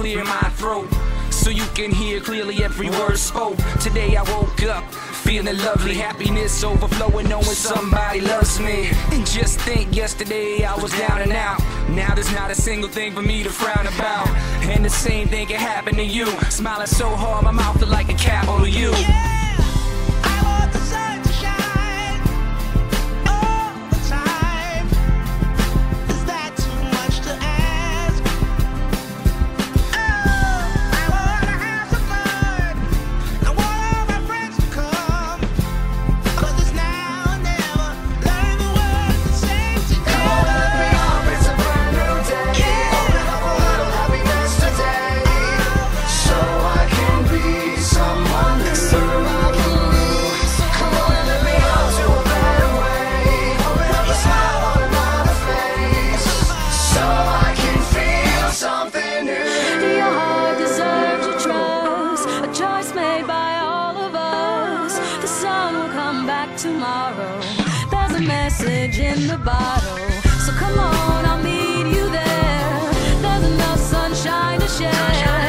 clear my throat so you can hear clearly every word spoke. Today I woke up feeling lovely, happiness overflowing, knowing somebody loves me. And just think, yesterday I was down and out. Now there's not a single thing for me to frown about. And the same thing can happen to you. Smiling so hard, my mouth look like a capital U. Tomorrow, there's a message in the bottle. So come on, I'll meet you there. There's enough sunshine to share.